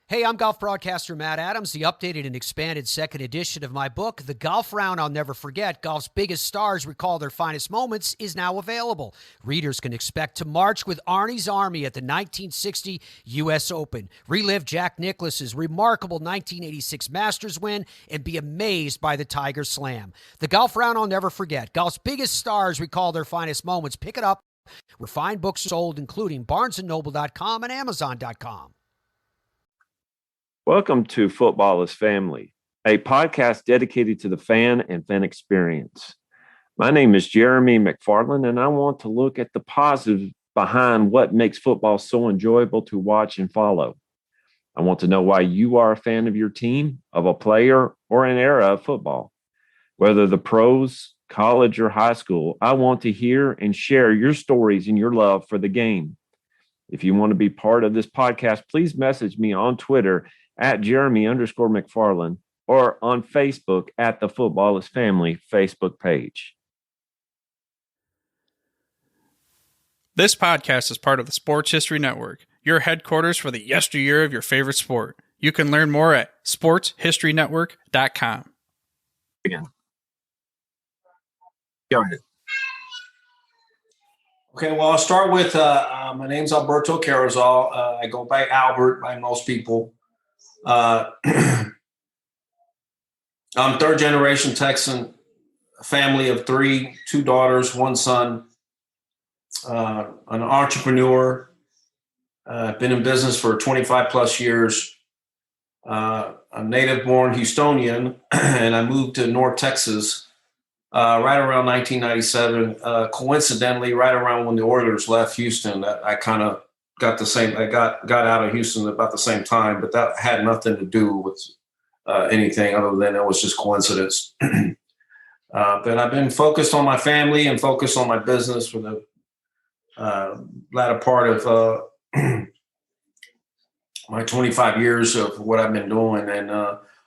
Hey, I'm golf broadcaster Matt Adams. The updated and expanded second edition of my book, The Golf Round I'll Never Forget, Golf's Biggest Stars Recall Their Finest Moments, is now available. Readers can expect to march with Arnie's Army at the 1960 U.S. Open, relive Jack Nicklaus's remarkable 1986 Masters win, and be amazed by the Tiger Slam. The Golf Round I'll Never Forget, Golf's Biggest Stars Recall Their Finest Moments. Pick it up where fine books are sold, including BarnesandNoble.com and Amazon.com. Welcome to Football is Family, a podcast dedicated to the fan and fan experience. My name is Jeremy McFarlin, and I want to look at the positive behind what makes football so enjoyable to watch and follow. I want to know why you are a fan of your team, of a player, or an era of football. Whether the pros, college, or high school, I want to hear and share your stories and your love for the game. If you want to be part of this podcast, please message me on Twitter at Jeremy_McFarlin or on Facebook at the Football is Family Facebook page. This podcast is part of the Sports History Network, your headquarters for the yesteryear of your favorite sport. You can learn more at sportshistorynetwork.com. Again. Go ahead. Okay, well, I'll start with my name's Alberto Carrizal. I go by Albert by most people. I'm third generation Texan, a family of three, two daughters, one son, an entrepreneur. I've been in business for 25 plus years. I'm native born Houstonian, and I moved to North Texas right around 1997. Coincidentally, right around when the Oilers left Houston, I kind of got out of Houston about the same time, but that had nothing to do with anything other than it was just coincidence. But I've been focused on my family and focused on my business for the latter part of my 25 years of what I've been doing. And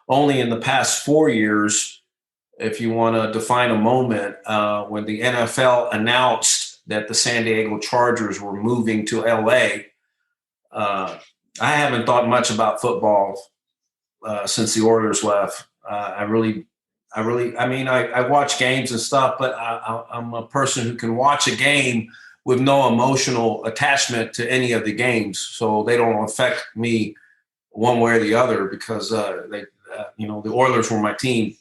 only in the past 4 years, if you want to define a moment, when the NFL announced that the San Diego Chargers were moving to LA. I haven't thought much about football since the Oilers left. I watch games and stuff, but I'm a person who can watch a game with no emotional attachment to any of the games. So they don't affect me one way or the other because the Oilers were my team.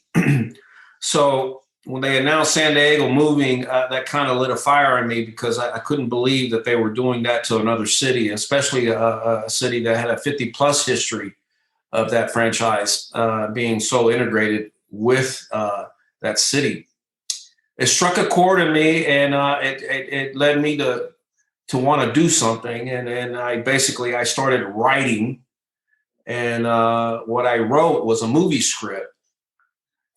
So when they announced San Diego moving, that kind of lit a fire in me because I couldn't believe that they were doing that to another city, especially a city that had a 50-plus history of that franchise being so integrated with that city. It struck a chord in me, and it led me to want to do something. And then I started writing, and what I wrote was a movie script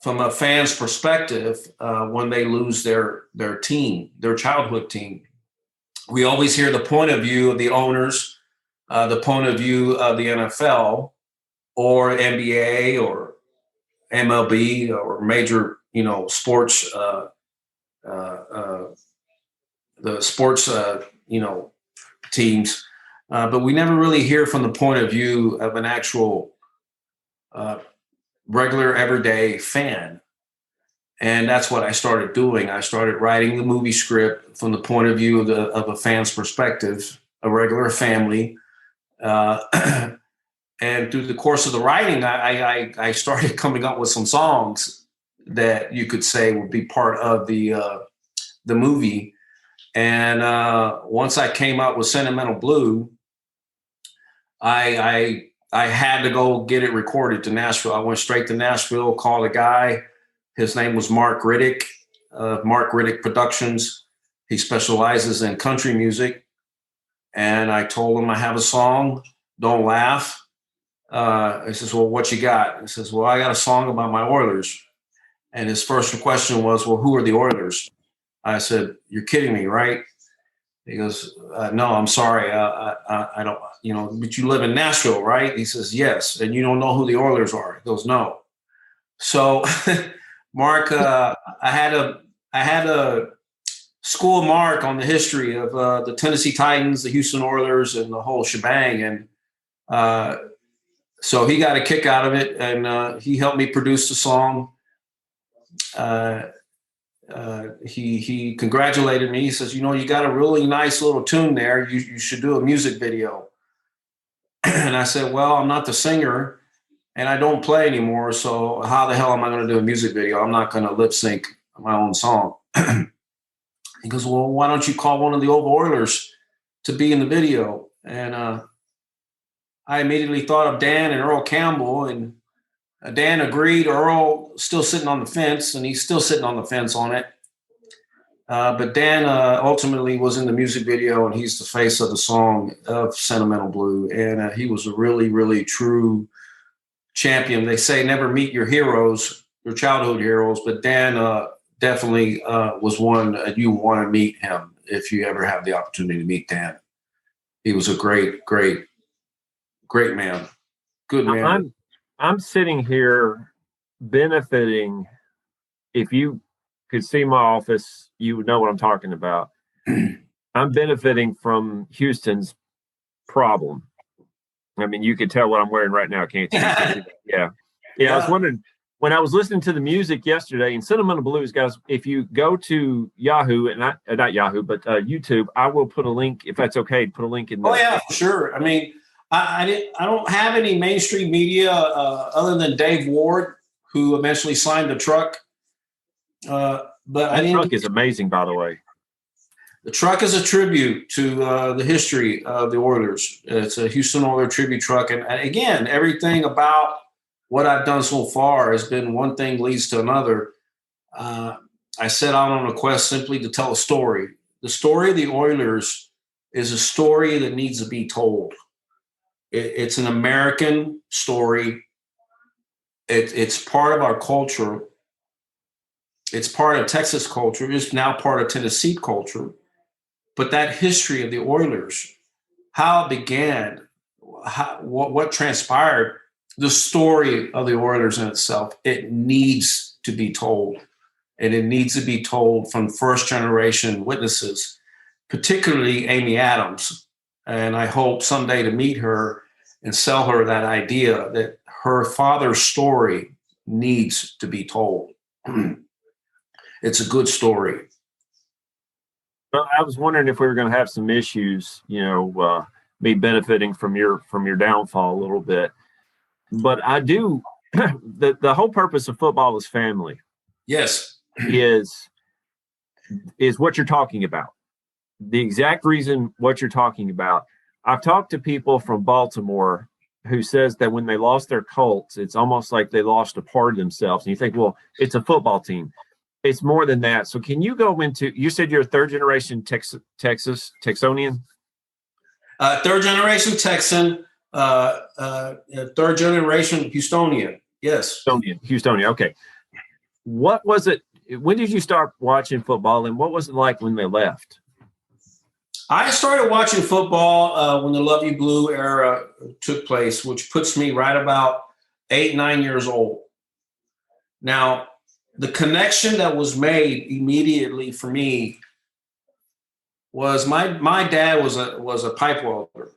from a fan's perspective when they lose their team, their childhood team. We always hear the point of view of the owners, the point of view of the NFL or NBA or MLB or major, sports, the sports, teams. But we never really hear from the point of view of an actual regular everyday fan. And that's what I started doing. I started writing the movie script from the point of view of a fan's perspective, a regular family. And through the course of the writing, I started coming up with some songs that you could say would be part of the movie. And once I came out with Sentimental Blue, I had to go get it recorded to Nashville. I went straight to Nashville, called a guy. His name was Mark Riddick, Mark Riddick Productions. He specializes in country music. And I told him I have a song, Don't Laugh. He says, well, what you got? He says, well, I got a song about my Oilers. And his first question was, well, who are the Oilers? I said, you're kidding me, right? He goes, no, I'm sorry. I don't, but you live in Nashville, right? He says, yes. And you don't know who the Oilers are? He goes, no. So Mark, I had to school Mark on the history of the Tennessee Titans, the Houston Oilers, and the whole shebang. And So he got a kick out of it, and he helped me produce the song. He congratulated me. He says, you got a really nice little tune there. You should do a music video. And I said, well, I'm not the singer and I don't play anymore. So how the hell am I going to do a music video? I'm not going to lip sync my own song. He goes, well, why don't you call one of the old Oilers to be in the video? And I immediately thought of Dan and Earl Campbell, and Dan agreed. Earl still sitting on the fence, and he's still sitting on the fence on it. But Dan ultimately was in the music video, and he's the face of the song of Sentimental Blue. And he was a really, really true champion. They say never meet your heroes, your childhood heroes, but Dan definitely was one you want to meet him if you ever have the opportunity to meet Dan. He was a great, great, great man. Good man. I'm sitting here benefiting. If you could see my office, you would know what I'm talking about. I'm benefiting from Houston's problem. I mean, you could tell what I'm wearing right now, can't you? Yeah. I was wondering, when I was listening to the music yesterday, and Sentimental Blues, guys, if you go to Yahoo, and not Yahoo, but YouTube, I will put a link, if that's okay, put a link in there. Oh, yeah, for sure. I mean, I don't have any mainstream media other than Dave Ward, who eventually signed the truck. But that truck is amazing, by the way. The truck is a tribute to the history of the Oilers. It's a Houston Oilers tribute truck. And again, everything about what I've done so far has been one thing leads to another. I set out on a quest simply to tell a story. The story of the Oilers is a story that needs to be told. It's an American story. It's part of our culture. It's part of Texas culture. It's now part of Tennessee culture. But that history of the Oilers, how it began, what transpired, the story of the Oilers in itself, it needs to be told. And it needs to be told from first-generation witnesses, particularly Amy Adams. And I hope someday to meet her and sell her that idea that her father's story needs to be told. It's a good story. Well, I was wondering if we were going to have some issues, me benefiting from your downfall a little bit. But I do. The whole purpose of football is family. Yes, is what you're talking about. The exact reason what you're talking about. I've talked to people from Baltimore who says that when they lost their Colts, it's almost like they lost a part of themselves. And you think, well, it's a football team. It's more than that. So can you go into, you said you're a third generation Texonian? Third generation Texan, third generation Houstonian. Yes. Houstonian. Okay. What was it? When did you start watching football, and what was it like when they left? I started watching football when the Love You Blue era took place, which puts me right about 8-9 years old. Now, the connection that was made immediately for me was my dad was a pipe welder,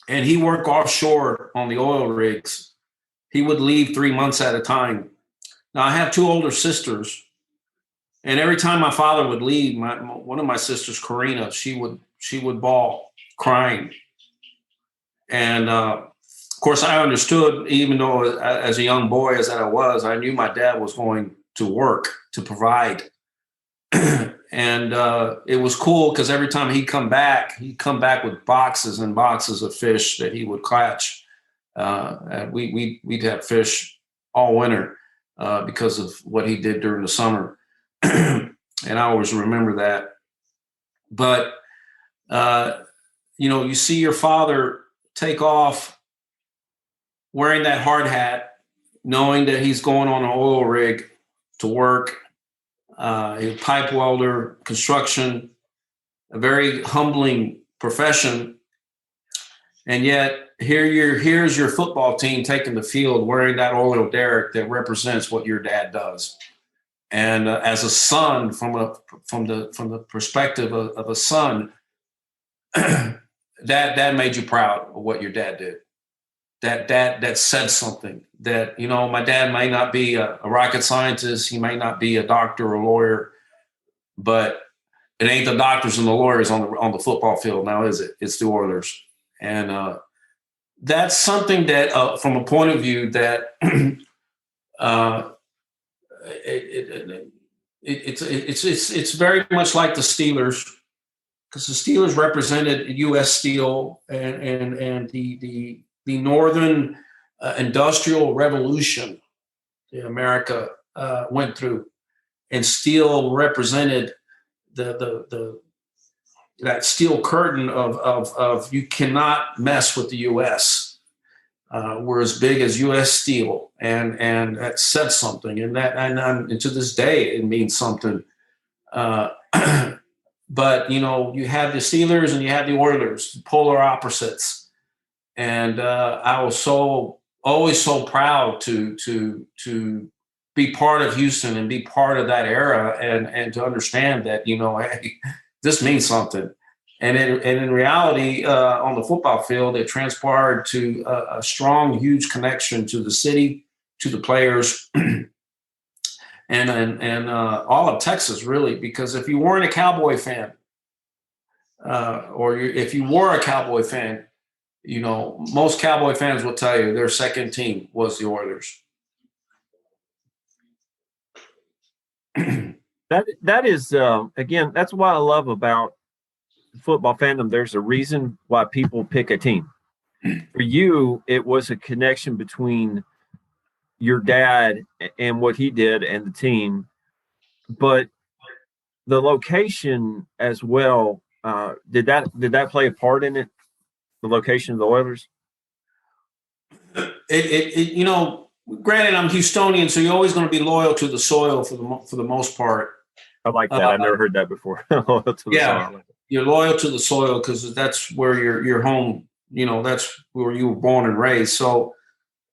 and he worked offshore on the oil rigs. He would leave 3 months at a time. Now, I have two older sisters, and every time my father would leave, one of my sisters, Karina, she would bawl, crying. And of course, I understood, even though as a young boy as I was, I knew my dad was going to work to provide. And it was cool because every time he'd come back with boxes and boxes of fish that he would catch. And we'd have fish all winter because of what he did during the summer. And I always remember that. But, you see your father take off wearing that hard hat, knowing that he's going on an oil rig to work, a pipe welder, construction, a very humbling profession. And yet here's your football team taking the field wearing that oil derrick that represents what your dad does. And as a son, from the perspective of a son, that made you proud of what your dad did. that said something. That, my dad might not be a rocket scientist, he might not be a doctor or a lawyer, but it ain't the doctors and the lawyers on the football field now, is it? It's the Oilers. And that's something that, from a point of view that it's very much like the Steelers, because the Steelers represented U.S. Steel and the Northern Industrial Revolution that America went through, and steel represented the that steel curtain of you cannot mess with the U.S. We're as big as U.S. Steel, and that said something, and to this day it means something. But you had the Steelers and you had the Oilers, polar opposites, and I was always so proud to be part of Houston and be part of that era, and to understand that hey, this means something. And in reality, on the football field, it transpired to a strong, huge connection to the city, to the players, and all of Texas, really. Because if you weren't a Cowboy fan, if you were a Cowboy fan, most Cowboy fans will tell you their second team was the Oilers. That is again, that's what I love about football fandom. There's a reason why people pick a team. For you, it was a connection between your dad and what he did and the team, but the location as well. Did that play a part in it? The location of the Oilers. Granted, I'm Houstonian, so you're always going to be loyal to the soil for the most part. I like that. I've never heard that before. Loyal to the soil. You're loyal to the soil because that's where your home. That's where you were born and raised. So,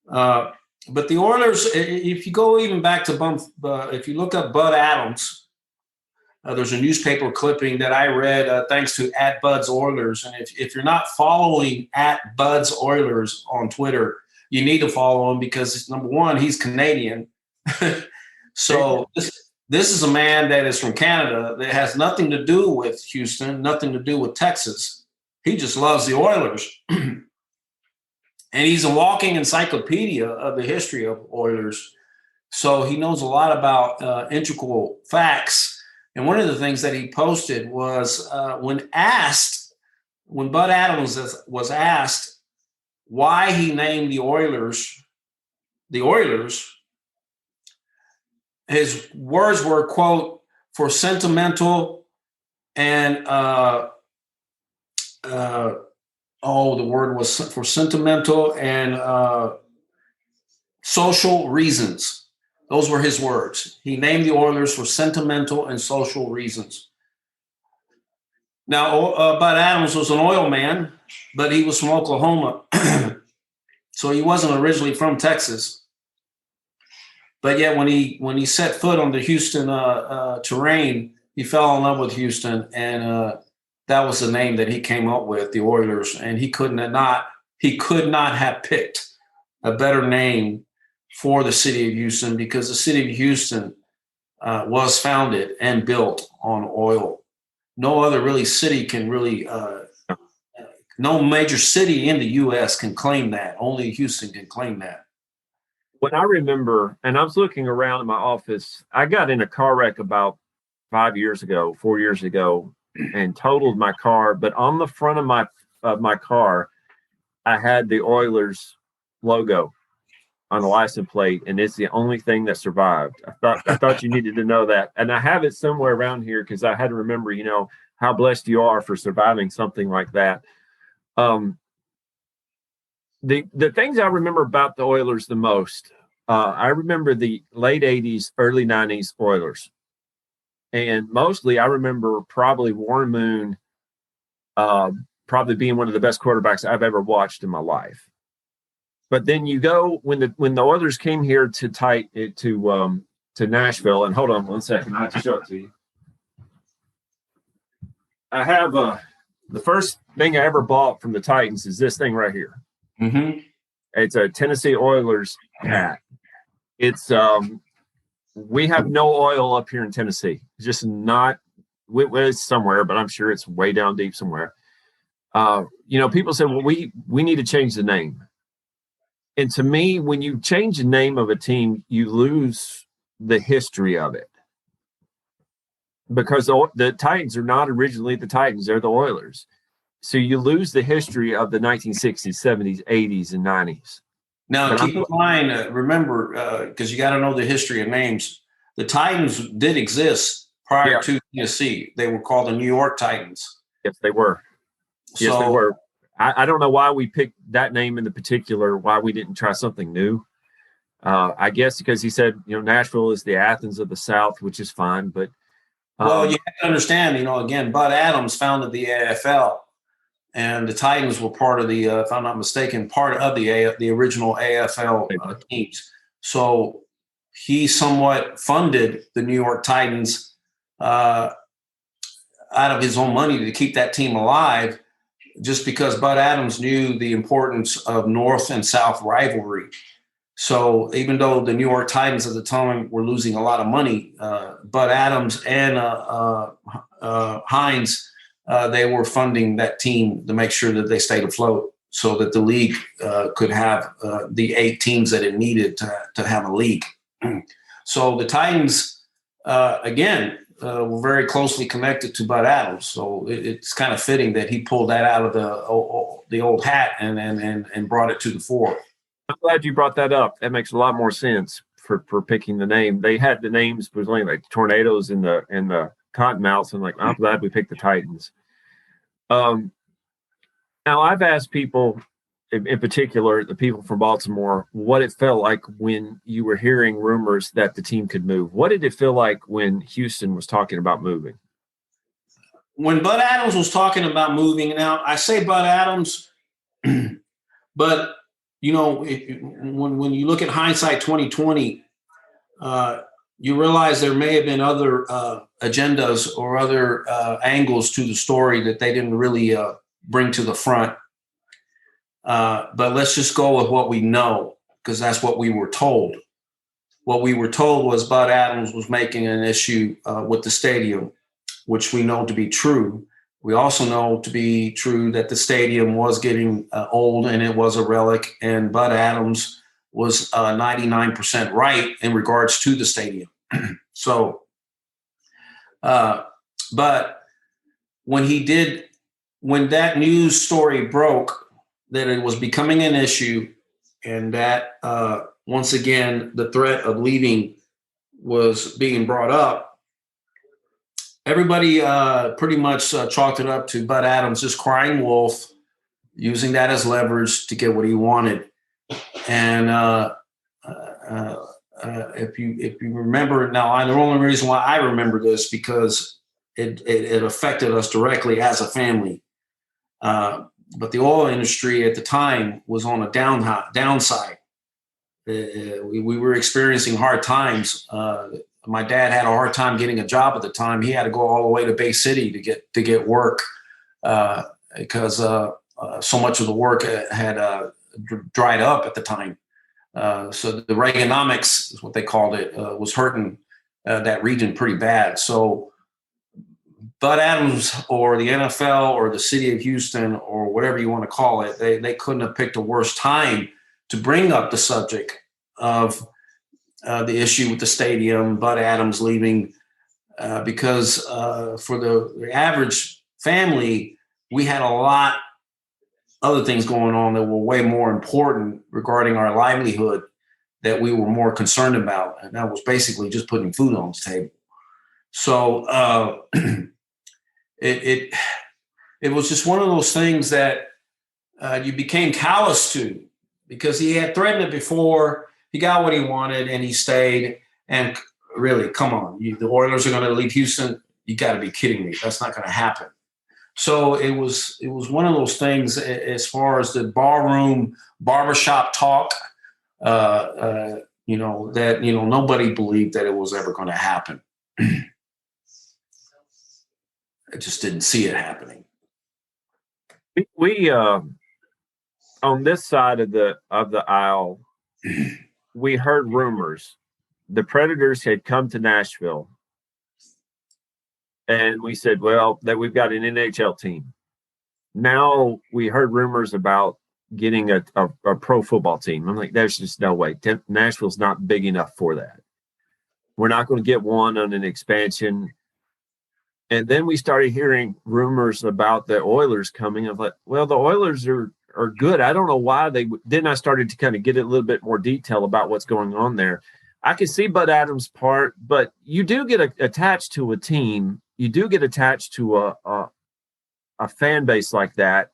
but the Oilers, if you go even back to if you look up Bud Adams. There's a newspaper clipping that I read thanks to @Bud's Oilers. And if you're not following @Bud's Oilers on Twitter, you need to follow him because, number one, he's Canadian. So this is a man that is from Canada that has nothing to do with Houston, nothing to do with Texas. He just loves the Oilers. And he's a walking encyclopedia of the history of Oilers. So he knows a lot about integral facts. And one of the things that he posted was when Bud Adams was asked why he named the Oilers, his words were, quote, for sentimental and the word was for sentimental and social reasons. Those were his words. He named the Oilers for sentimental and social reasons. Now, Bud Adams was an oil man, but he was from Oklahoma. So he wasn't originally from Texas. But yet when he set foot on the Houston terrain, he fell in love with Houston. And that was the name that he came up with, the Oilers. And he could not have picked a better name for the city of Houston, because the city of Houston was founded and built on oil. No other really city can really, no major city in the U.S. can claim that. Only Houston can claim that. When I remember, and I was looking around in my office, I got in a car wreck about 4 years ago, and totaled my car. But on the front of my car, I had the Oilers logo on the license plate, and it's the only thing that survived. I thought you needed to know that, and I have it somewhere around here because I had to remember, how blessed you are for surviving something like that. The things I remember about the Oilers the most, I remember the late '80s, early '90s Oilers, and mostly I remember probably Warren Moon, probably being one of the best quarterbacks I've ever watched in my life. But then you go when the Oilers came here to Nashville, and hold on one second, I have to show it to you. I have the first thing I ever bought from the Titans is this thing right here. Mm-hmm. It's a Tennessee Oilers hat. It's we have no oil up here in Tennessee. It's just not. It's somewhere, but I'm sure it's way down deep somewhere. People say, well, we need to change the name. And to me, when you change the name of a team, you lose the history of it. Because the Titans are not originally the Titans, they're the Oilers. So you lose the history of the 1960s, 70s, 80s, and 90s. Now, keep in mind, remember, because you got to know the history of names. The Titans did exist prior to Tennessee. They were called the New York Titans. Yes, they were. Yes, they were. I don't know why we picked that name in the particular, why we didn't try something new. I guess because he said, Nashville is the Athens of the South, which is fine. But well, you have to understand, again, Bud Adams founded the AFL, and the Titans were part of the, if I'm not mistaken, part of the original AFL teams. So he somewhat funded the New York Titans out of his own money to keep that team alive, just because Bud Adams knew the importance of North and South rivalry. So even though the New York Titans at the time were losing a lot of money, Bud Adams and Hines, they were funding that team to make sure that they stayed afloat so that the league could have the 8 teams that it needed to have a league. So the Titans, again, were very closely connected to Bud Adams. So it's kind of fitting that he pulled that out of the old hat and brought it to the fore. I'm glad you brought that up. That makes a lot more sense for picking the name. They had the names, was only like tornadoes and the cottonmouths, and I'm glad we picked the Titans. Now I've asked people, in particular, the people from Baltimore, what it felt like when you were hearing rumors that the team could move. What did it feel like when Houston was talking about moving? When Bud Adams was talking about moving, now I say Bud Adams, but when you look at hindsight 2020, you realize there may have been other agendas or other angles to the story that they didn't really bring to the front. But let's just go with what we know, because that's what we were told. What we were told was Bud Adams was making an issue with the stadium, which we know to be true. We also know to be true that the stadium was getting old and it was a relic, and Bud Adams was 99% right in regards to the stadium. So, but when that news story broke, that it was becoming an issue, and that once again the threat of leaving was being brought up, everybody pretty much chalked it up to Bud Adams just crying wolf, using that as leverage to get what he wanted. And if you remember, now the only reason why I remember this because it affected us directly as a family. But the oil industry at the time was on a downside. We were experiencing hard times. My dad had a hard time getting a job at the time. He had to go all the way to Bay City to get work because so much of the work had dried up at the time. So the Reaganomics is what they called it, was hurting that region pretty bad. So Bud Adams or the NFL or the city of Houston or whatever you want to call it, they couldn't have picked a worse time to bring up the subject of the issue with the stadium, Bud Adams leaving, because for the average family, we had a lot other things going on that were way more important regarding our livelihood that we were more concerned about. And that was basically just putting food on the table. So it was just one of those things that you became callous to, because he had threatened it before. He got what he wanted and he stayed. And really, come on, the Oilers are going to leave Houston. You got to be kidding me. That's not going to happen. So it was one of those things as far as the barbershop talk, that nobody believed that it was ever going to happen. I just didn't see it happening. We on this side of the aisle, we heard rumors. The Predators had come to Nashville, and we said, well, that we've got an NHL team. Now we heard rumors about getting a pro football team. I'm like, there's just no way. Nashville's not big enough for that. We're not going to get one on an expansion. And then we started hearing rumors about the Oilers coming. I'm like, well, the Oilers are good. I don't know why they – then I started to kind of get a little bit more detail about what's going on there. I can see Bud Adams' part, but you do get attached to a team. You do get attached to a fan base like that,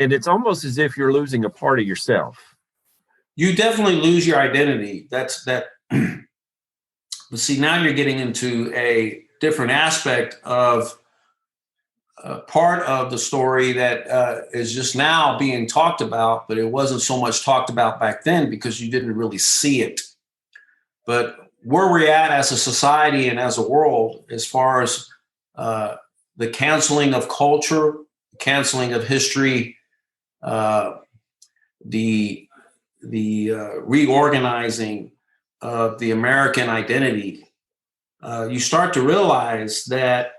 and it's almost as if you're losing a part of yourself. You definitely lose your identity. That's that. But see, now you're getting into a different aspect of part of the story that is just now being talked about, but it wasn't so much talked about back then because you didn't really see it. But where we're at as a society and as a world, as far as the canceling of culture, canceling of history, the reorganizing of the American identity, you start to realize that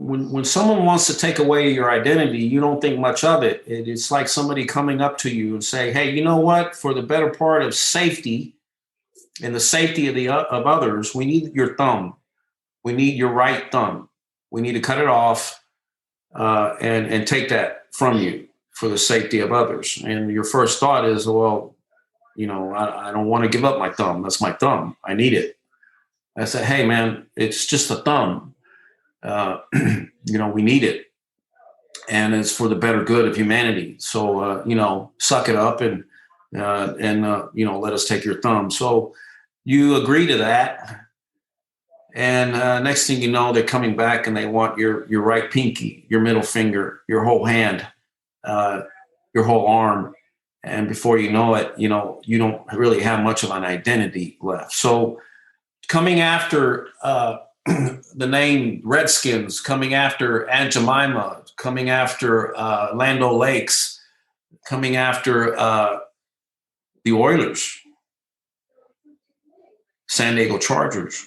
when someone wants to take away your identity, you don't think much of it. It's like somebody coming up to you and say, hey, you know what? For the better part of safety and the safety of others, we need your thumb. We need your right thumb. We need to cut it off and take that from you for the safety of others. And your first thought is, well, I don't want to give up my thumb. That's my thumb. I need it. I said, hey, man, it's just a thumb. We need it. And it's for the better good of humanity. So, suck it up and let us take your thumb. So you agree to that. And next thing you know, they're coming back and they want your right pinky, your middle finger, your whole hand, your whole arm. And before you know it, you don't really have much of an identity left. So coming after the name Redskins, coming after Aunt Jemima, coming after Land O'Lakes, coming after the Oilers, San Diego Chargers.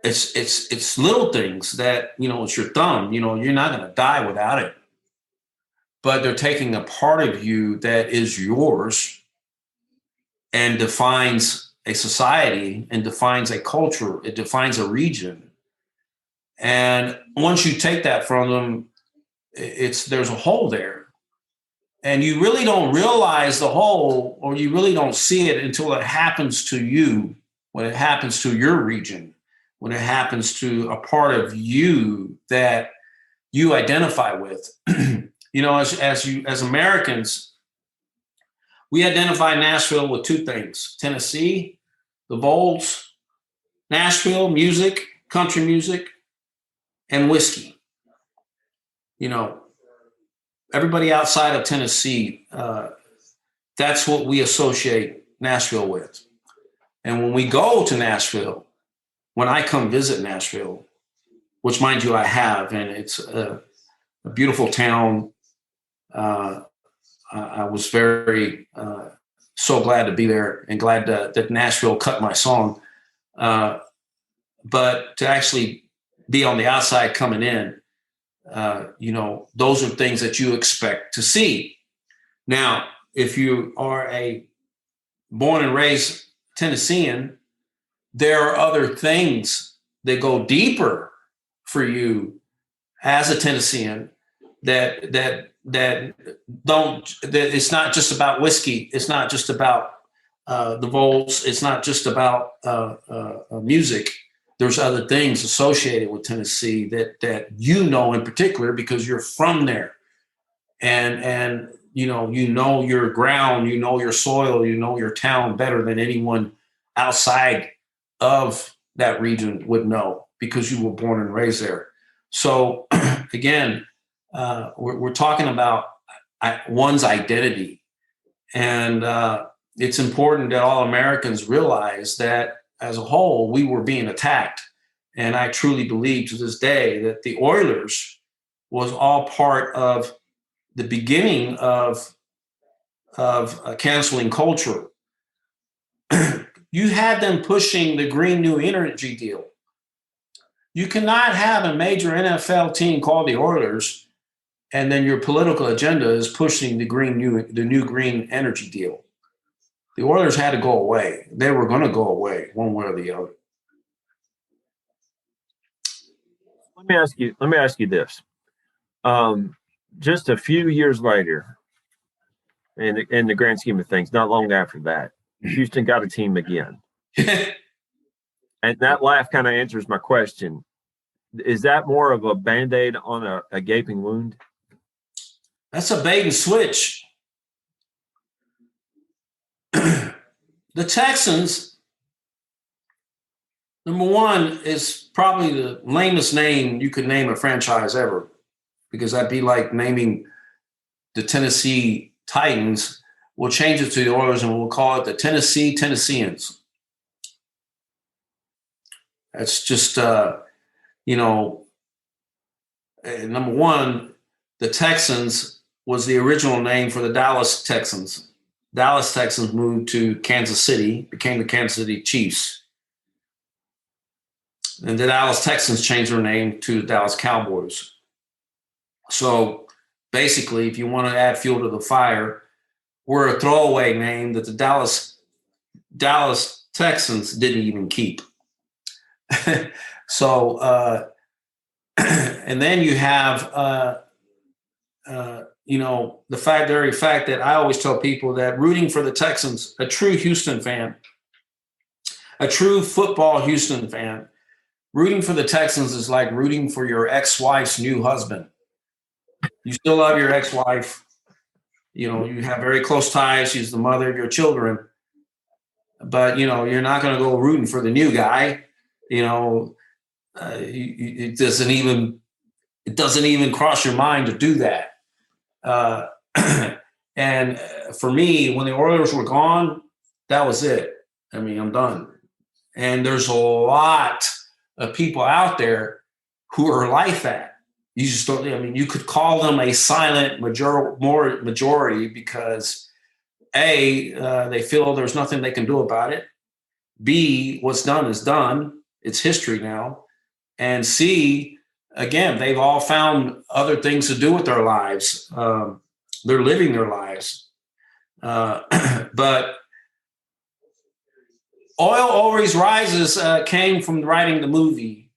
It's little things that, it's your thumb, you're not going to die without it. But they're taking a part of you that is yours and defines a society and defines a culture. It defines a region. And once you take that from them, there's a hole there. And you really don't realize the hole, or you really don't see it until it happens to you, when it happens to your region, when it happens to a part of you that you identify with. As Americans, we identify Nashville with two things: Tennessee, the Vols, Nashville, music, country music, and whiskey. Everybody outside of Tennessee, that's what we associate Nashville with. And when we go to Nashville, when I come visit Nashville, which, mind you, I have, and it's a beautiful town. I was very so glad to be there and glad that Nashville cut my song. But to actually be on the outside coming in, those are things that you expect to see. Now, if you are a born and raised Tennessean, there are other things that go deeper for you as a Tennessean that it's not just about whiskey. It's not just about the Vols. It's not just about music. There's other things associated with Tennessee that in particular because you're from there, and you know your ground, you know your soil, you know your town better than anyone outside of that region would know because you were born and raised there. So again, we're talking about one's identity, and it's important that all Americans realize that as a whole, we were being attacked. And I truly believe to this day that the Oilers was all part of the beginning of canceling culture. You had them pushing the green new energy deal. You cannot have a major NFL team called the Oilers, and then your political agenda is pushing the new green energy deal. The Oilers had to go away. They were going to go away one way or the other. Let me ask you this. Just a few years later, in the grand scheme of things, not long after that, Houston got a team again. And that laugh kind of answers my question. Is that more of a Band-Aid on a gaping wound? That's a bait and switch. The Texans, number one, is probably the lamest name you could name a franchise ever, because that'd be like naming the Tennessee Titans. We'll change it to the Oilers and we'll call it the Tennessee Tennesseans. That's just, number one, the Texans was the original name for the Dallas Texans. Dallas Texans moved to Kansas City, became the Kansas City Chiefs. And the Dallas Texans changed their name to the Dallas Cowboys. So basically, if you want to add fuel to the fire, we're a throwaway name that the Dallas Texans didn't even keep. So, and then you have, the very fact that I always tell people that rooting for the Texans, a true Houston fan, a true football Houston fan, rooting for the Texans is like rooting for your ex-wife's new husband. You still love your ex-wife. You have very close ties. She's the mother of your children. But, you're not going to go rooting for the new guy. It doesn't even cross your mind to do that. And for me, when the Oilers were gone, that was it. I mean, I'm done. And there's a lot of people out there who are like that. You just don't, you could call them a silent majority because A, they feel there's nothing they can do about it. B, what's done is done. It's history now. And C, again, they've all found other things to do with their lives. They're living their lives. But Oil Always Rises came from writing the movie.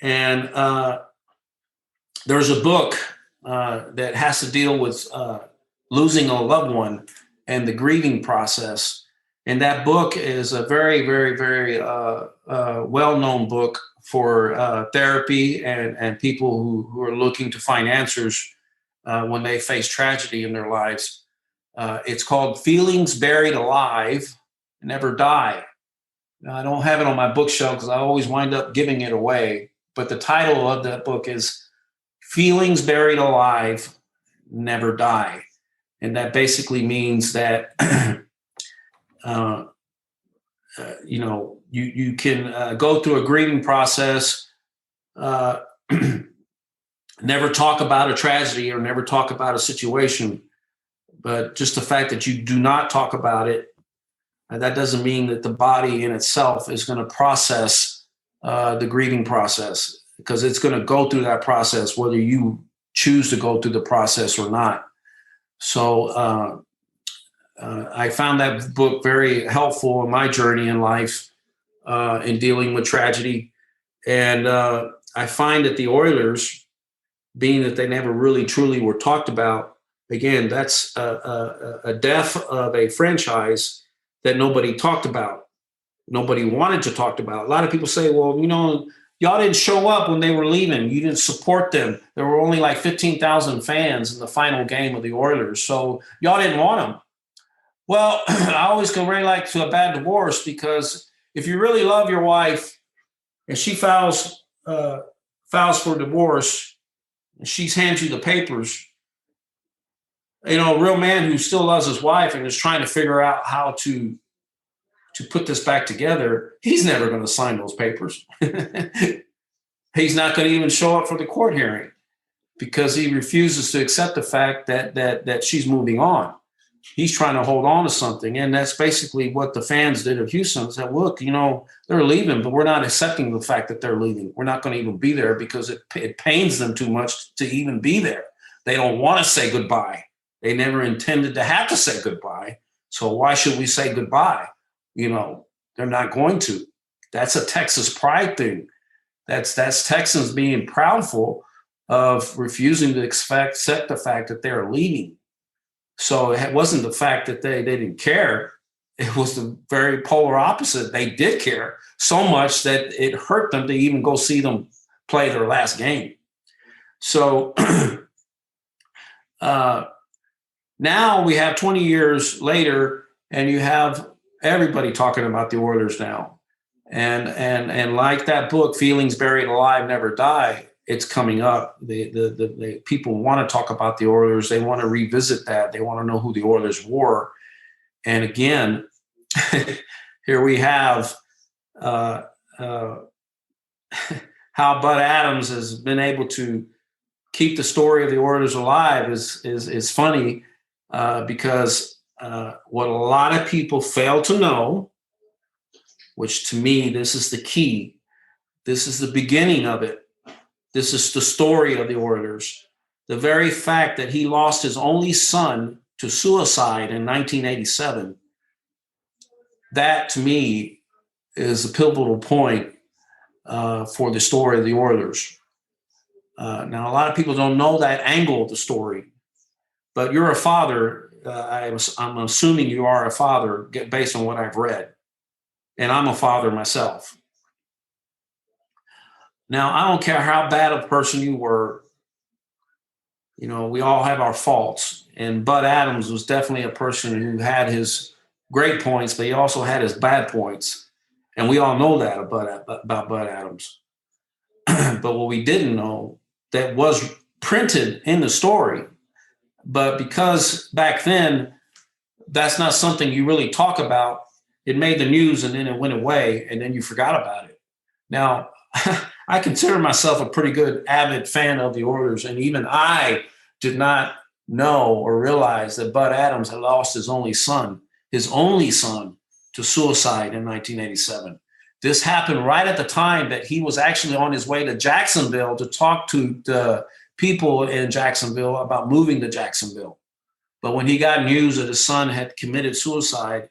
And there's a book that has to deal with losing a loved one and the grieving process. And that book is a very, very, very well-known book for therapy and people who are looking to find answers when they face tragedy in their lives. It's called Feelings Buried Alive, Never Die. Now, I don't have it on my bookshelf because I always wind up giving it away. But the title of that book is Feelings Buried Alive, Never Die. And that basically means that, you can go through a grieving process, never talk about a tragedy or never talk about a situation. But just the fact that you do not talk about it, that doesn't mean that the body in itself is going to process the grieving process, because it's going to go through that process whether you choose to go through the process or not. So I found that book very helpful in my journey in life in dealing with tragedy. And I find that the Oilers, being that they never really truly were talked about, again, that's a death of a franchise that nobody talked about. Nobody wanted to talk about. A lot of people say, well, y'all didn't show up when they were leaving. You didn't support them. There were only like 15,000 fans in the final game of the Oilers. So y'all didn't want them. Well, I always go right like to a bad divorce, because if you really love your wife and she files for divorce and she hands you the papers, a real man who still loves his wife and is trying to figure out how to put this back together, he's never going to sign those papers. He's not going to even show up for the court hearing, because he refuses to accept the fact that she's moving on. He's trying to hold on to something. And that's basically what the fans did of Houston. Said, look, you know, they're leaving, but we're not accepting the fact that they're leaving. We're not going to even be there because it pains them too much to even be there. They don't want to say goodbye. They never intended to have to say goodbye. So why should we say goodbye? You know, they're not going to. That's a Texas pride thing. That's Texans being proudful of refusing to accept the fact that they're leaving. So it wasn't the fact that they didn't care. It was the very polar opposite. They did care so much that it hurt them to even go see them play their last game. So now we have 20 years later, and you have everybody talking about the Oilers now. And like that book, Feelings Buried Alive Never Die, it's coming up. The people want to talk about the Oilers. They want to revisit that. They want to know who the Oilers were. And again, here we have how Bud Adams has been able to keep the story of the Oilers alive is funny because what a lot of people fail to know, which to me, this is the key. This is the beginning of it. This is the story of the Oilers. The very fact that he lost his only son to suicide in 1987, that to me is a pivotal point for the story of the Oilers. Now, a lot of people don't know that angle of the story, but you're a father. I'm assuming you are a father based on what I've read, and I'm a father myself. Now, I don't care how bad a person you were. You know, we all have our faults. And Bud Adams was definitely a person who had his great points, but he also had his bad points. And we all know that about Bud Adams. But what we didn't know, that was printed in the story. But because back then, that's not something you really talk about, it made the news and then it went away and then you forgot about it. Now, I consider myself a pretty good avid fan of the Oilers, and even I did not know or realize that Bud Adams had lost his only son to suicide in 1987. This happened right at the time that he was actually on his way to Jacksonville to talk to the people in Jacksonville about moving to Jacksonville. But when he got news that his son had committed suicide,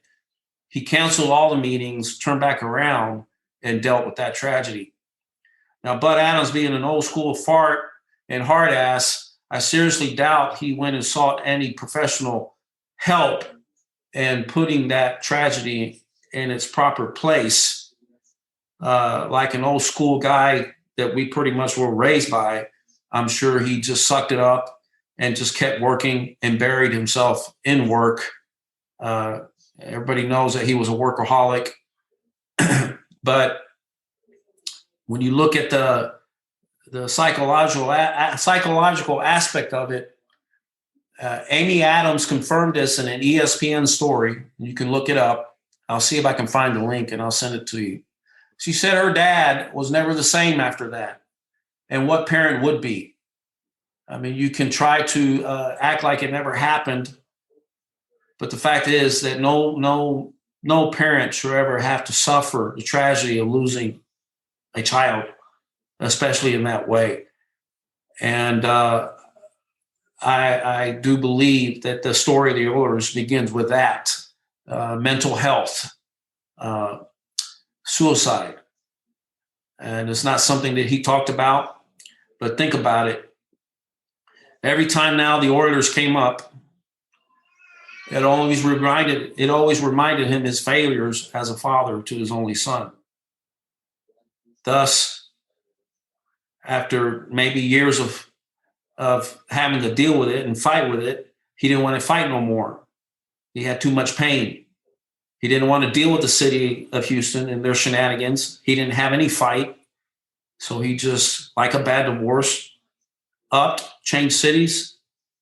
he canceled all the meetings, turned back around, and dealt with that tragedy. Now, Bud Adams being an old school fart and hard ass, I seriously doubt he went and sought any professional help in putting that tragedy in its proper place. Like an old school guy that we pretty much were raised by, I'm sure he just sucked it up and just kept working and buried himself in work. Everybody knows that he was a workaholic. But when you look at the psychological aspect of it, Amy Adams confirmed this in an ESPN story. You can look it up. I'll see if I can find the link and I'll send it to you. She said her dad was never the same after that. And what parent would be? I mean, you can try to act like it never happened, but the fact is that no parent should ever have to suffer the tragedy of losing a child, especially in that way. And I do believe that the story of the Oilers begins with that, mental health, suicide. And it's not something that he talked about, but think about it. Every time now the Oilers came up, it always reminded him his failures as a father to his only son. Thus, after maybe years of having to deal with it and fight with it, he didn't want to fight no more. He had too much pain. He didn't want to deal with the city of Houston and their shenanigans. He didn't have any fight. So he just, like a bad divorce, changed cities,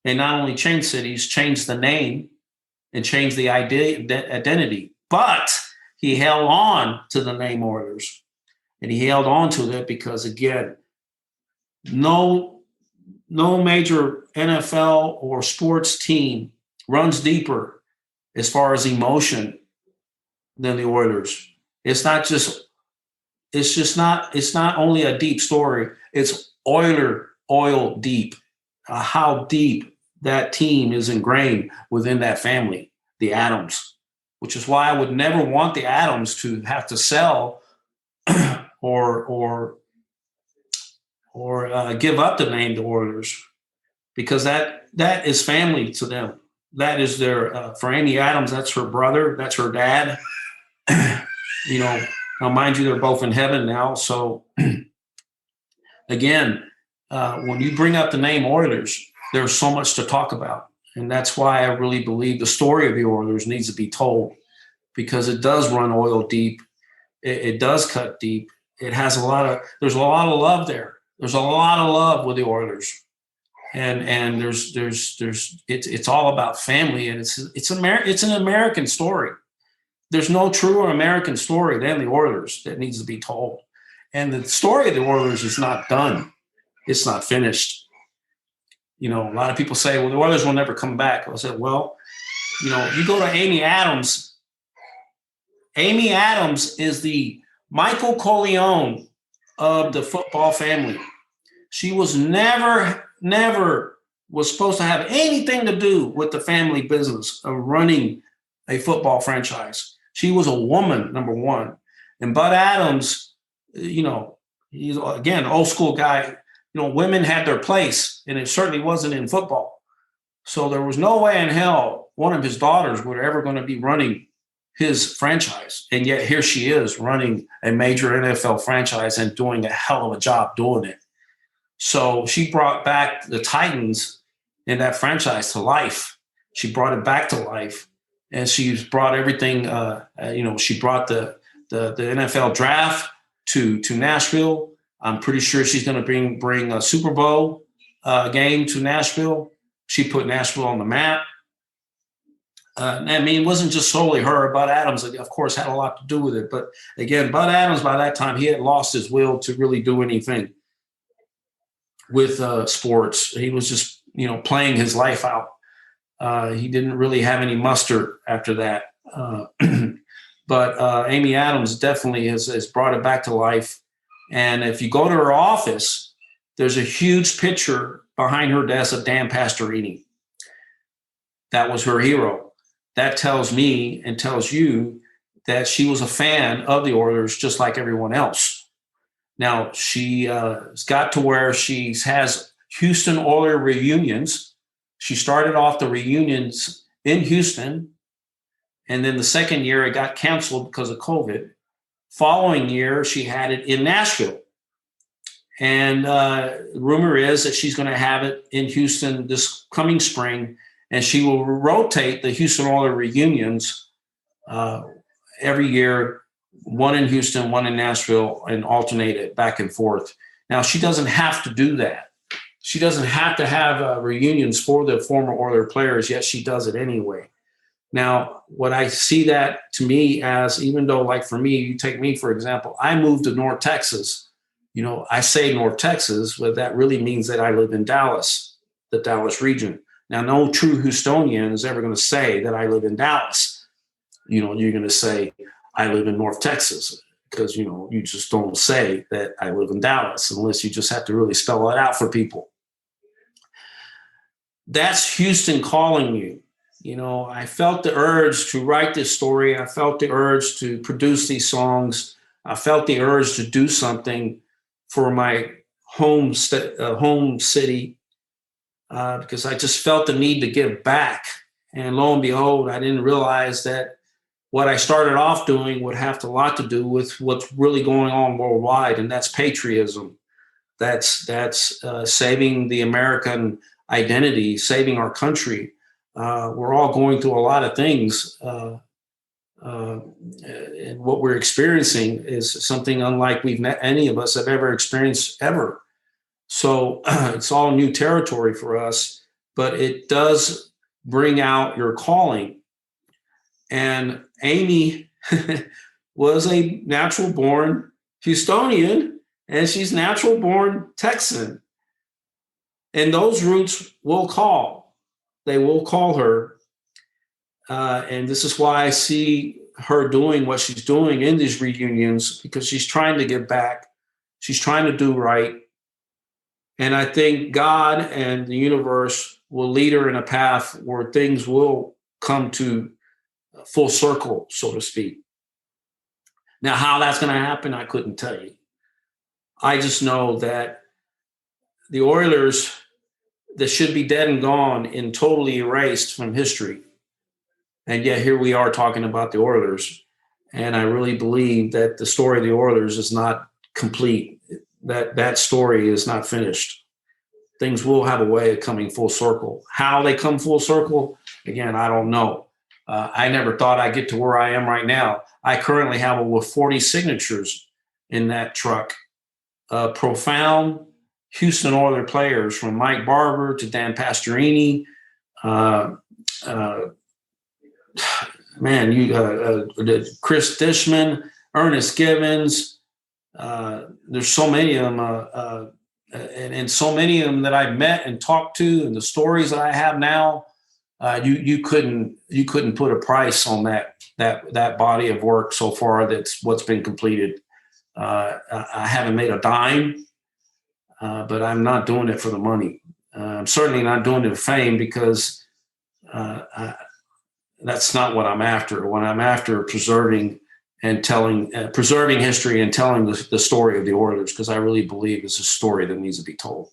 and not only changed cities, changed the name and changed the identity. But he held on to the name Oilers. And he held on to it because, again, no no major NFL or sports team runs deeper as far as emotion than the Oilers. It's not only a deep story. It's oil deep. How deep that team is ingrained within that family, the Adams, which is why I would never want the Adams to have to sell or give up the name the Oilers, because that is family to them. That is their for Amy Adams. That's her brother. That's her dad. Now mind you, they're both in heaven now. So again, when you bring up the name Oilers, there's so much to talk about, and that's why I really believe the story of the Oilers needs to be told, because it does run oil deep. It does cut deep. It has there's a lot of love there. There's a lot of love with the Oilers, and it's all about family, and it's an American story. There's no truer American story than the Oilers that needs to be told, and the story of the Oilers is not done. It's not finished. A lot of people say, well, the Oilers will never come back. I said, well, you go to Amy Adams. Amy Adams is the Michael Corleone of the football family. She was never was supposed to have anything to do with the family business of running a football franchise. She was a woman, number one. And Bud Adams, he's, again, an old school guy. Women had their place, and it certainly wasn't in football. So there was no way in hell one of his daughters were ever going to be running his franchise. And yet here she is running a major NFL franchise and doing a hell of a job doing it. So she brought back the Titans in that franchise to life. She brought it back to life. And she's brought everything, she brought the NFL draft to Nashville. I'm pretty sure she's going to bring a Super Bowl game to Nashville. She put Nashville on the map. It wasn't just solely her. Bud Adams, of course, had a lot to do with it. But again, Bud Adams, by that time, he had lost his will to really do anything with sports. He was just, playing his life out. He didn't really have any muster after that. But Amy Adams definitely has brought it back to life. And if you go to her office, there's a huge picture behind her desk of Dan Pastorini. That was her hero. That tells me and tells you that she was a fan of the Oilers just like everyone else. Now, she has got to where she has Houston Oilers reunions. She started off the reunions in Houston, and then the second year it got canceled because of COVID. Following year, she had it in Nashville. And rumor is that she's going to have it in Houston this coming spring, and she will rotate the Houston Oilers reunions every year, one in Houston, one in Nashville, and alternate it back and forth. Now, she doesn't have to do that. She doesn't have to have reunions for the former Oilers players, yet she does it anyway. Now, what I see that to me as, even though, like for me, you take me, for example, I moved to North Texas. I say North Texas, but that really means that I live in Dallas, the Dallas region. Now, no true Houstonian is ever going to say that I live in Dallas. You're going to say I live in North Texas, because, you just don't say that I live in Dallas unless you just have to really spell it out for people. That's Houston calling you. I felt the urge to write this story. I felt the urge to produce these songs. I felt the urge to do something for my home city because I just felt the need to give back. And lo and behold, I didn't realize that what I started off doing would have a lot to do with what's really going on worldwide, and that's patriotism. That's saving the American identity, saving our country. We're all going through a lot of things. And what we're experiencing is something unlike any of us have ever experienced ever. So it's all new territory for us, but it does bring out your calling. And Amy was a natural born Houstonian, and she's natural born Texan. And those roots will call. They will call her. And this is why I see her doing what she's doing in these reunions, because she's trying to give back. She's trying to do right. And I think God and the universe will lead her in a path where things will come to full circle, so to speak. Now, how that's going to happen, I couldn't tell you. I just know that the Oilers that should be dead and gone and totally erased from history. And yet here we are talking about the Oilers. And I really believe that the story of the Oilers is not complete. That story is not finished. Things will have a way of coming full circle. How they come full circle, again, I don't know. I never thought I'd get to where I am right now. I currently have over 40 signatures in that truck. Profound Houston Oilers players, from Mike Barber to Dan Pastorini. Chris Dishman, Ernest Givens. There's so many of them, and so many of them that I've met and talked to, and the stories that I have now. You couldn't put a price on that body of work so far. That's what's been completed. I haven't made a dime, but I'm not doing it for the money. I'm certainly not doing it for fame, because that's not what I'm after. What I'm after is preserving history and telling the story of the Oilers, because I really believe it's a story that needs to be told.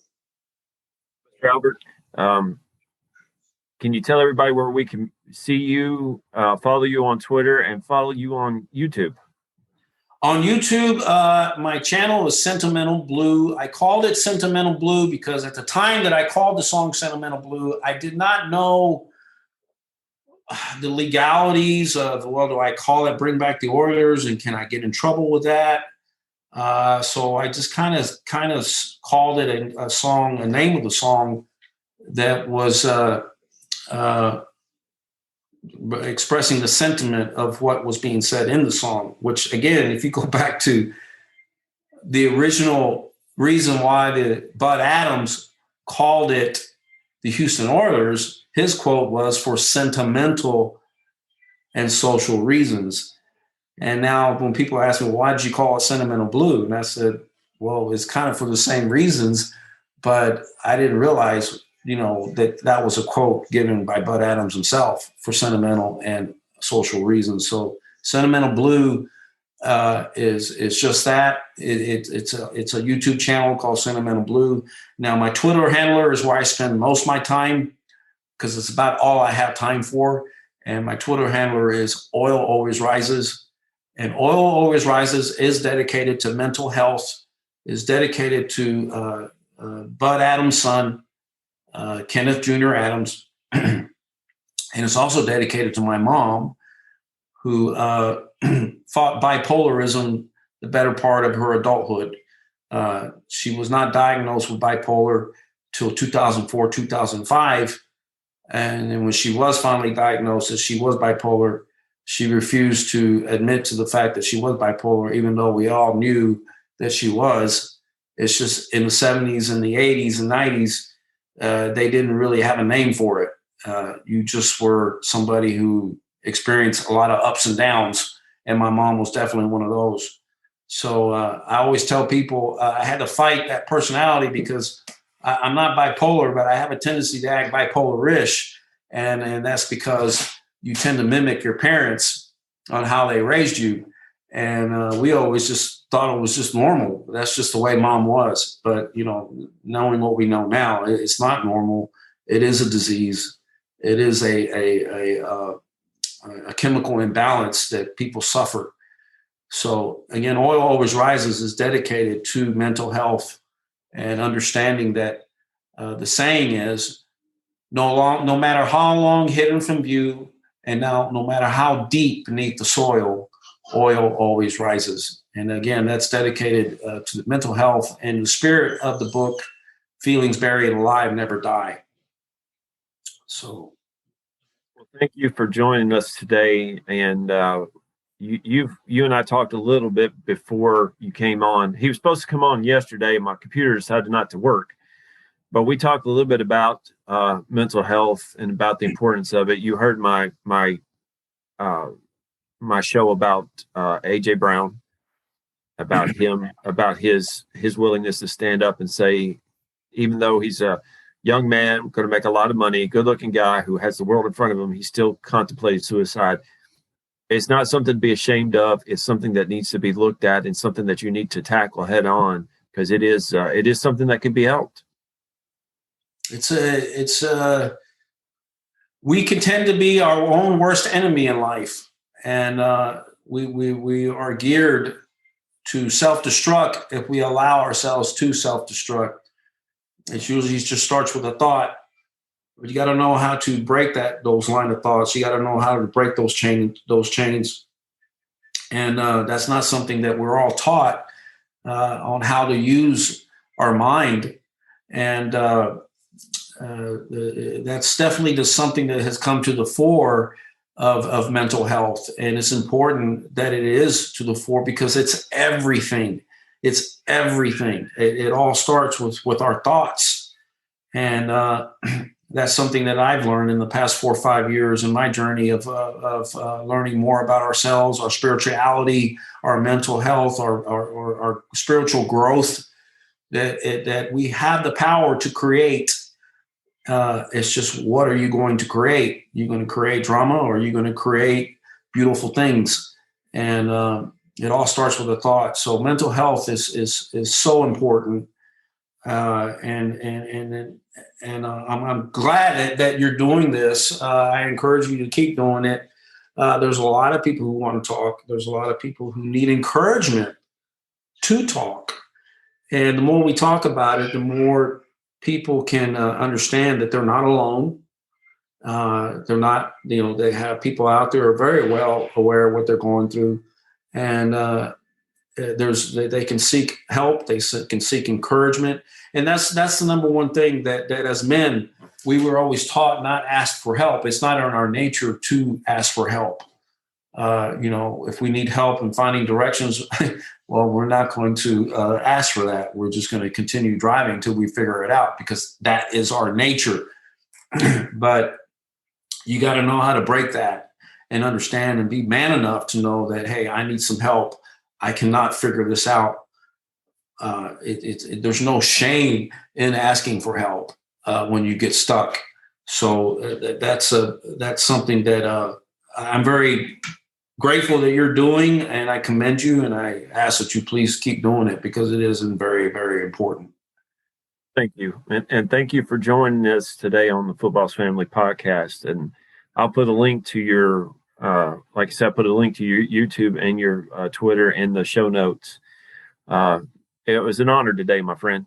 Mr. Albert, can you tell everybody where we can see you, follow you on Twitter, and follow you on YouTube? On YouTube, my channel is Sentimental Blue. I called it Sentimental Blue because at the time that I called the song Sentimental Blue, I did not know the legalities of, well, do I call it Bring Back the Oilers, and can I get in trouble with that? So I just kind of called it a name of the song that was expressing the sentiment of what was being said in the song, which, again, if you go back to the original reason why Bud Adams called it the Houston Oilers, his quote was for sentimental and social reasons. And now when people ask me, why did you call it Sentimental Blue? And I said, well, it's kind of for the same reasons, but I didn't realize, that was a quote given by Bud Adams himself for sentimental and social reasons. So Sentimental Blue is just that. It's a YouTube channel called Sentimental Blue. Now, my Twitter handler is where I spend most of my time, because it's about all I have time for. And my Twitter handler is Oil Always Rises. And Oil Always Rises is dedicated to mental health, is dedicated to Bud Adams' son, Kenneth Jr. Adams. And it's also dedicated to my mom, who fought bipolarism the better part of her adulthood. She was not diagnosed with bipolar till 2004, 2005. And then when she was finally diagnosed that she was bipolar, she refused to admit to the fact that she was bipolar, even though we all knew that she was. It's just in the 70s and the 80s and 90s, they didn't really have a name for it. You just were somebody who experienced a lot of ups and downs, and my mom was definitely one of those. So I always tell people I had to fight that personality, because I'm not bipolar, but I have a tendency to act bipolar-ish, and that's because you tend to mimic your parents on how they raised you. And we always just thought it was just normal. That's just the way mom was. But, knowing what we know now, it's not normal. It is a disease. It is a chemical imbalance that people suffer. So, again, Oil Always Rises is dedicated to mental health and understanding that the saying is, no matter how long hidden from view, and now no matter how deep beneath the soil, oil always rises. And again, that's dedicated to the mental health and the spirit of the book, Feelings Buried Alive Never Die. So, well, thank you for joining us today. And you and I talked a little bit before you came on. He was supposed to come on yesterday. My computer decided not to work. but we talked a little bit about mental health and about the importance of it. You heard my show about AJ Brown, about him, about his willingness to stand up and say, even though he's a young man, going to make a lot of money, good-looking guy who has the world in front of him, he still contemplated suicide. It's not something to be ashamed of. It's something that needs to be looked at and something that you need to tackle head on, because it is something that can be helped. We can tend to be our own worst enemy in life, and we are geared to self-destruct if we allow ourselves to self-destruct. It usually just starts with a thought, but you got to know how to break those line of thoughts. You got to know how to break those chains, and that's not something that we're all taught on how to use our mind, and that's definitely just something that has come to the fore of mental health, and it's important that it is to the fore because it's everything. It's everything. It all starts with our thoughts. And that's something that I've learned in the past 4 or 5 years in my journey of learning more about ourselves, our spirituality, our mental health, our spiritual growth, that we have the power to create. It's just, what are you going to create? You're going to create drama, or are you going to create beautiful things? And it all starts with a thought. So mental health is so important, and I'm glad that you're doing this. I encourage you to keep doing it. There's a lot of people who want to talk. There's a lot of people who need encouragement to talk, and the more we talk about it, the more people can understand that they're not alone. They're not, they have people out there who are very well aware of what they're going through. And they can seek help. They can seek encouragement. And that's the number one thing that as men, we were always taught not ask for help. It's not in our nature to ask for help. If we need help in finding directions, well, we're not going to ask for that. We're just going to continue driving until we figure it out, because that is our nature. But you got to know how to break that and understand and be man enough to know that, hey, I need some help. I cannot figure this out. There's no shame in asking for help when you get stuck. So that's something that I'm very grateful that you're doing, and I commend you, and I ask that you please keep doing it, because it is very, very important. Thank you. And thank you for joining us today on the Football's Family Podcast. And I'll put a link to your, like I said, put a link to your YouTube and your Twitter in the show notes. It was an honor today, my friend.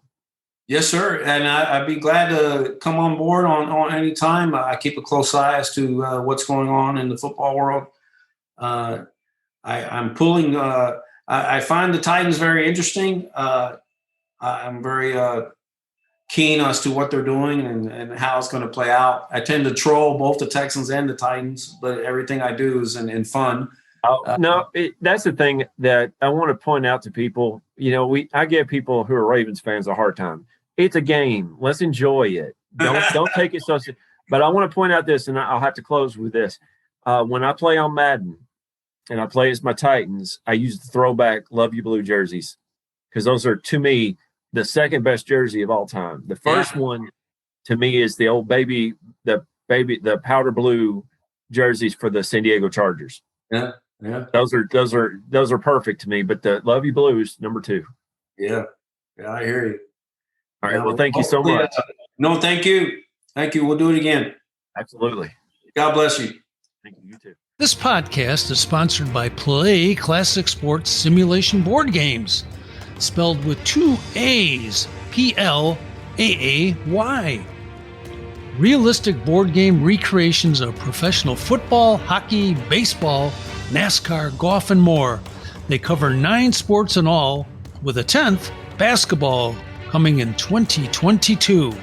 Yes, sir. And I'd be glad to come on board on any time. I keep a close eye as to what's going on in the football world. I'm pulling. I find the Titans very interesting. I'm very keen as to what they're doing and how it's going to play out. I tend to troll both the Texans and the Titans, but everything I do is in fun. That's the thing that I want to point out to people. I give people who are Ravens fans a hard time. It's a game. Let's enjoy it. Don't take it so serious. But I want to point out this, and I'll have to close with this. When I play on Madden and I play as my Titans, I use the throwback Love You Blue jerseys, because those are, to me, the second best jersey of all time. The first one to me is the old the powder blue jerseys for the San Diego Chargers. Yeah. Those are perfect to me. But the Love You Blues, number 2. Yeah, I hear you. All right. Well, thank you so much. No, thank you. Thank you. We'll do it again. Absolutely. God bless you. Thank you. You too. This podcast is sponsored by Play Classic Sports Simulation Board Games, spelled with 2 A's, PLAAY. Realistic board game recreations of professional football, hockey, baseball, NASCAR, golf, and more. They cover 9 sports in all, with a 10th, basketball, coming in 2022.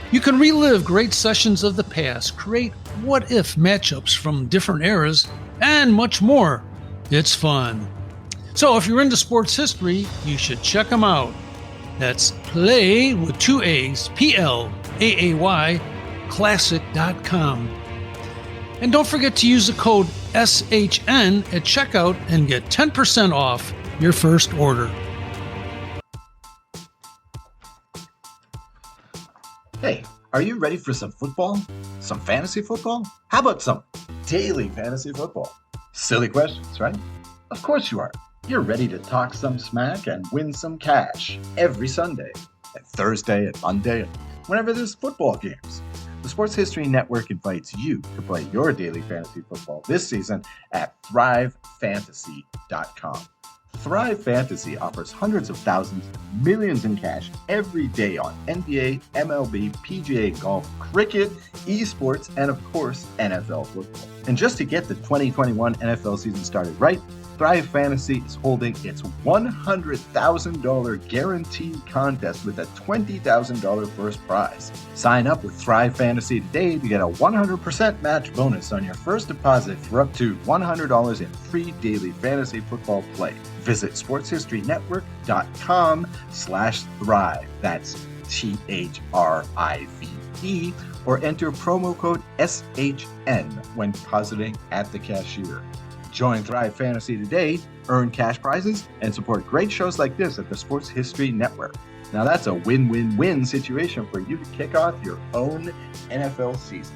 You can relive great sessions of the past, create what-if matchups from different eras, and much more. It's fun. So if you're into sports history, you should check them out. That's play with 2 A's, Plaay, classic.com. And don't forget to use the code SHN at checkout and get 10% off your first order. Hey, are you ready for some football? Some fantasy football? How about some daily fantasy football? Silly questions, right? Of course you are. You're ready to talk some smack and win some cash every Sunday, and Thursday, and Monday, and whenever there's football games. The Sports History Network invites you to play your daily fantasy football this season at thrivefantasy.com. Thrive Fantasy offers hundreds of thousands, millions in cash every day on NBA, MLB, PGA golf, cricket, esports, and of course, NFL football. And just to get the 2021 NFL season started right, Thrive Fantasy is holding its $100,000 guaranteed contest with a $20,000 first prize. Sign up with Thrive Fantasy today to get a 100% match bonus on your first deposit for up to $100 in free daily fantasy football play. Visit sportshistorynetwork.com/thrive. That's THRIVE, or enter promo code SHN when depositing at the cashier. Join Thrive Fantasy today, earn cash prizes, and support great shows like this at the Sports History Network. Now that's a win-win-win situation for you to kick off your own NFL season.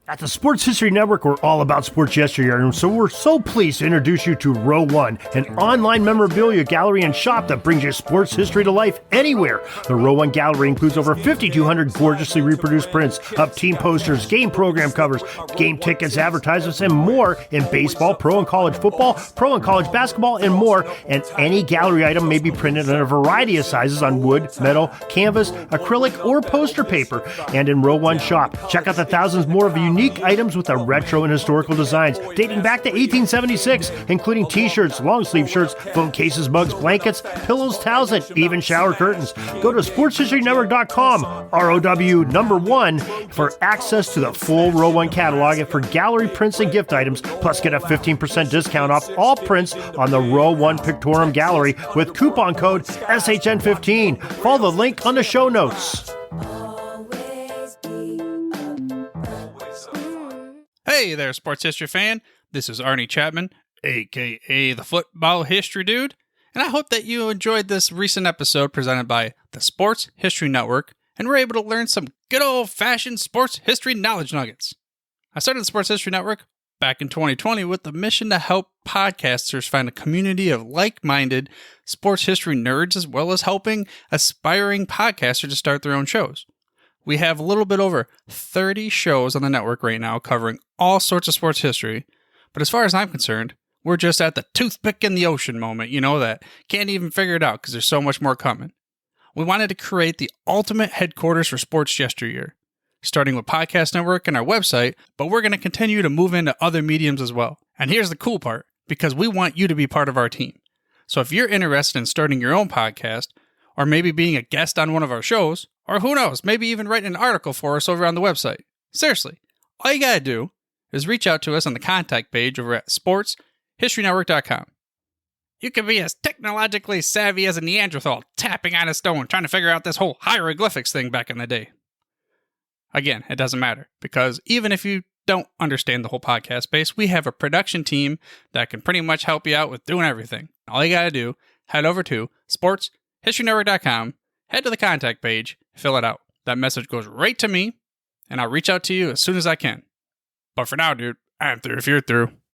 At the Sports History Network, we're all about sports yesteryear, and so we're so pleased to introduce you to Row One, an online memorabilia gallery and shop that brings you sports history to life anywhere. The Row One gallery includes over 5,200 gorgeously reproduced prints of team posters, game program covers, game tickets, advertisements, and more in baseball, pro and college football, pro and college basketball, and more. And any gallery item may be printed in a variety of sizes on wood, metal, canvas, acrylic, or poster paper. And in Row One shop, check out the thousands more of unique items with the retro and historical designs dating back to 1876, including t-shirts, long sleeve shirts, phone cases, mugs, blankets, pillows, towels, and even shower curtains. Go to sportshistorynetwork.com, ROW1, for access to the full Row One catalog and for gallery prints and gift items, plus get a 15% discount off all prints on the Row One Pictorum Gallery with coupon code SHN15. Follow the link on the show notes. Hey there, sports history fan. This is Arnie Chapman, aka the Football History Dude, and I hope that you enjoyed this recent episode presented by the Sports History Network and were able to learn some good old-fashioned sports history knowledge nuggets. I started the Sports History Network back in 2020 with the mission to help podcasters find a community of like-minded sports history nerds, as well as helping aspiring podcasters to start their own shows. We have a little bit over 30 shows on the network right now covering all sorts of sports history, but as far as I'm concerned, we're just at the toothpick in the ocean moment, that can't even figure it out because there's so much more coming. We wanted to create the ultimate headquarters for sports yesteryear, starting with Podcast Network and our website, but we're going to continue to move into other mediums as well. And here's the cool part, because we want you to be part of our team. So if you're interested in starting your own podcast, or maybe being a guest on one of our shows, or who knows, maybe even writing an article for us over on the website. Seriously, all you gotta do is reach out to us on the contact page over at sportshistorynetwork.com. You can be as technologically savvy as a Neanderthal tapping on a stone trying to figure out this whole hieroglyphics thing back in the day. Again, it doesn't matter, because even if you don't understand the whole podcast space, we have a production team that can pretty much help you out with doing everything. All you gotta do, head over to sportshistorynetwork.com, head to the contact page, fill it out. That message goes right to me, and I'll reach out to you as soon as I can. But for now, dude, I'm through if you're through.